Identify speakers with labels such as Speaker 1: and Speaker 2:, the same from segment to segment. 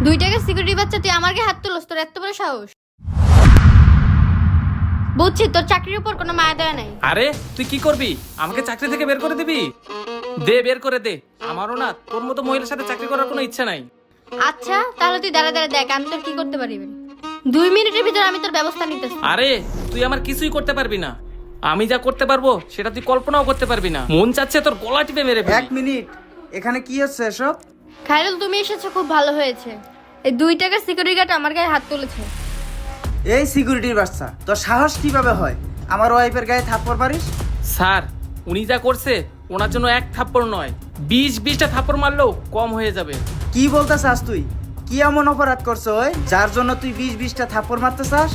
Speaker 1: 2 টাকার সিকিউরিটি বাচ্চা তুই আমার গায়ে হাত তুলস, তোর এত বড় সাহস? বুঝছি তোর চাকরির উপর কোনো মায়া দয়া নাই।
Speaker 2: আরে তুই কি করবি? আমাকে চাকরি থেকে বের করে দিবি? দে, বের করে দে। আমারও না তোর মতো মহিলার সাথে চাকরি করার কোনো ইচ্ছা নাই।
Speaker 1: আচ্ছা তাহলে তুই দাঁড়া দাঁড়া দেখ আমি তোর কি করতে পারি। 2 মিনিটের ভিতর আমি তোর ব্যবস্থা নিতেছি।
Speaker 2: আরে তুই আমার কিছুই করতে পারবি না। আমি যা করতে পারবো সেটা তুই কল্পনাও করতে পারবি না। মন চাচ্ছে তোর গলা টিপে মেরে ফেলি।
Speaker 3: 1 মিনিট, এখানে কি হচ্ছে এসব?
Speaker 1: খায়রুল তুমি এসেছো, খুব ভালো হয়েছে। এই 2 টাকার সিকিউরিটি গার্ড আমার গায়ে হাত তুলেছে।
Speaker 3: এই সিকিউরিটির বাচ্চা, তোর সাহস কিভাবে হয় আমার ওয়াইফের গায়ে থাপ্পড় মারিস?
Speaker 2: স্যার, উনি যা করছে ওনার জন্য 1 থাপ্পড় নয় 20-20টা থাপ্পড় মারলেও কম হয়ে যাবে।
Speaker 3: কি বলতে চাস তুই? কি এমন অপরাধ করছো ওই যার জন্য তুই 20-20টা থাপ্পড় মারতে চাস?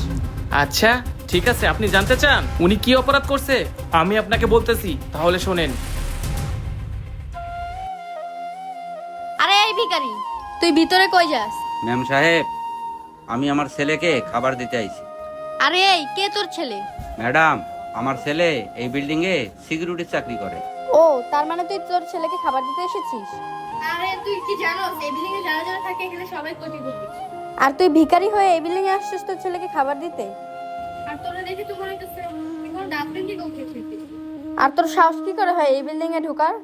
Speaker 2: আচ্ছা ঠিক আছে, আপনি জানতে চান উনি কি অপরাধ করছে? আমি আপনাকে বলতেছি, তাহলে শোনেন।
Speaker 1: আরে এই ভিখারি, তুই ভিতরে কই যাস?
Speaker 4: ম্যাম সাহেব, আমি আমার ছেলেকে খাবার দিতে আইছি।
Speaker 1: আরে এই কে তোর ছেলে?
Speaker 4: ম্যাডাম, আমার ছেলে এই বিল্ডিং এ সিকিউরিটির চাকরি করে।
Speaker 1: ও তার মানে তুই তোর ছেলেকে খাবার দিতে এসেছিস? আরে তুই কি জানোস এই বিল্ডিং এ যারা যারা থাকে এখানে সবাই কোটিপতি। আর তুই ভিখারি হয়ে এই বিল্ডিং এ আসছিস তোর ছেলেকে খাবার দিতে? আর তোরা দেখে তো মনে হচ্ছে এখন ডাস্টবিন কি করছিস? আর তোর সাহস কি করে হয় এই বিল্ডিং এ ঢোকার?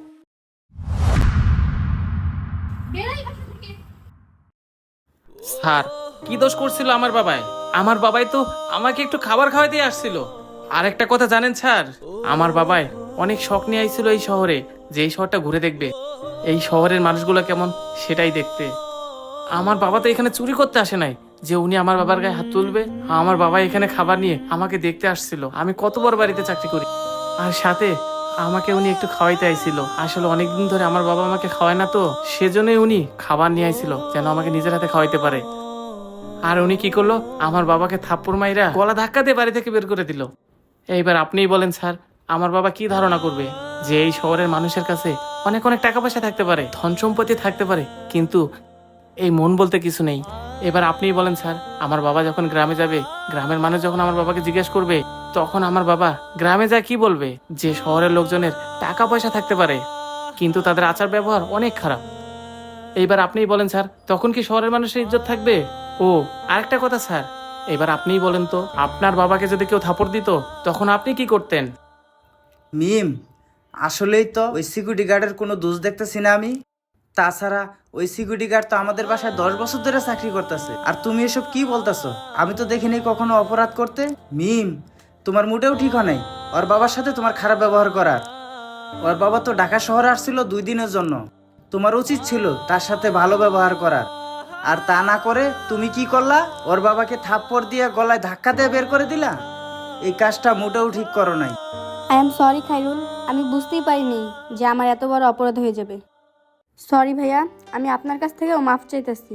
Speaker 2: স্যার, কি দোষ করছিল আমার বাবাই? আমার বাবাই তো আমাকে একটু খাবার খাওয়াতে আসছিল। আর একটা কথা জানেন স্যার, আমার বাবাই অনেক শখ নিয়ে আইছিল এই শহরে, যে এই শহরটা ঘুরে দেখবে, এই শহরের মানুষগুলো কেমন সেটাই দেখতে। আমার বাবা তো এখানে চুরি করতে আসে নাই যে উনি আমার বাবার গায়ে হাত তুলবে। আমার বাবা এখানে খাবার নিয়ে আমাকে দেখতে আসছিল আমি কত বড় বাড়িতে চাকরি করি, আর সাথে আমাকে উনি একটু খাওয়াইতে আইছিল। আসলে অনেকদিন ধরে আমার বাবা আমাকে খাওয়ায় না, তো সেজন্যই উনি খাবার নিয়ে আইছিল যেন আমাকে নিজের হাতে খাওয়াইতে পারে। আর উনি কি করলো, আমার বাবাকে থাপ্পড় মাইরা গলা ধাক্কা দিয়ে বাড়ি থেকে বের করে দিল। এইবার আপনিই বলেন স্যার, আমার বাবা কি ধারণা করবে যে এই শহরের মানুষের কাছে অনেক অনেক টাকা পয়সা থাকতে পারে, ধন সম্পত্তি থাকতে পারে, কিন্তু এই মন বলতে কিছু নেই। এবার আপনিই বলেন স্যার, আমার বাবা যখন গ্রামে যাবে, গ্রামের মানুষ যখন আমার বাবাকে জিজ্ঞেস করবে, তখন আমার বাবা গ্রামে যায় কি বলবে? যে শহরের লোকজনের টাকা পয়সা থাকতে পারে কিন্তু তাদের আচার ব্যবহার অনেক খারাপ। এইবার আপনিই বলেন স্যার, তখন কি শহরের মানুষের ইজ্জত থাকবে? ও আরেকটা কথা স্যার, এবার আপনিই বলেন তো, আপনার বাবাকে যদি কেউ থাপড় দিত তখন আপনি কি করতেন?
Speaker 3: মিম, আসলেই তো ওই সিকিউরিটি গার্ডের কোনো দোষ দেখতেছি না আমি। তাছাড়া ওই সিকিউরিটি গার্ড তো আমাদের বাসায় 10 বছর ধরে চাকরি করতেছে, আর তুমি এসব কি বলতেছো? আমি তো দেখিনি কখনো অপরাধ করতে। মিম, তোমার মুডেও ঠিক হয় নাই ওর বাবার সাথে তোমার খারাপ ব্যবহার করার। ওর বাবা তো ঢাকা শহরে আসছিল 2 দিনের জন্য, তোমার উচিত ছিল তার সাথে ভালো ব্যবহার করার। আর তা না করে তুমি কি করলা? ওর বাবাকে থাপ্পড় দিয়ে গলায় ধাক্কা দিয়ে বের করে দিলা। এই কাজটা মোটেও ঠিক করো নাই।
Speaker 1: আই এম সরি খায়রুল, আমি বুঝতেই পারিনি যে আমার এত বড় অপরাধ হয়ে যাবে। সরি ভাইয়া, আমি আপনার কাছ থেকেও মাফ চাইতেছি।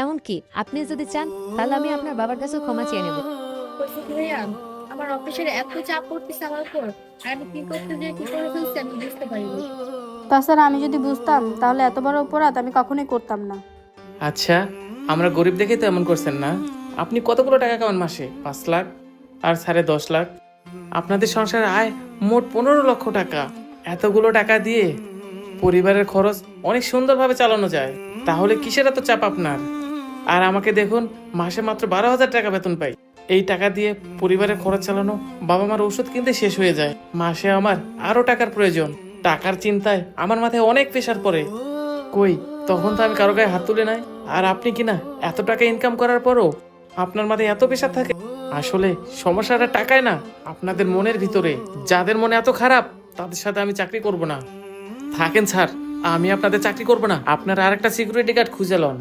Speaker 5: এমনকি আপনি যদি চান তাহলে আমি আপনার বাবার কাছেও ক্ষমা চেয়ে নেব।
Speaker 6: ভাইয়া, আমার অফিসের এত চাপ পড়তেছে আমার উপর, আর আমি কি করতে যে কি করে ফেলছি আমি বুঝতে পারিনি।
Speaker 1: তাছাড়া আমি যদি বুঝতাম তাহলে এত বড় অপরাধ আমি কখনোই করতাম না।
Speaker 2: আচ্ছা, আমরা গরিব দেখে তো এমন করছেন না। আপনি কতগুলো টাকা কামান মাসে? 5 লাখ আর 10.5 লাখ। আপনাদের সংসারের আয় মোট 15 লক্ষ টাকা। এতগুলো টাকা দিয়ে পরিবারের খরচ অনেক সুন্দরভাবে চালানো যায়, তাহলে কিসের এত চাপ আপনার? আর আমাকে দেখুন, মাসে মাত্র 12,000 টাকা বেতন পাই। এই টাকা দিয়ে পরিবারের খরচ চালানো, বাবা মার ওষুধ কিনতে শেষ হয়ে যায়। মাসে আমার আরো টাকার প্রয়োজন। টাকার চিন্তায় আমার মাথায় অনেক প্রেসার পড়ে। কই, তখন তো আমি কারো গায়ে হাত তুলে নাই। আর আপনি কিনা এত টাকা ইনকাম করার পরও আপনার মাথায় এত প্রেসার থাকে। আসলে সমস্যাটা টাকায় না, আপনাদের মনের ভিতরে। যাদের মনে এত খারাপ তাদের সাথে আমি চাকরি করব না। থাকেন স্যার, আমি আপনাদের চাকরি করব না। আপনারা আরেকটা সিকিউরিটি গার্ড খুঁজে লন।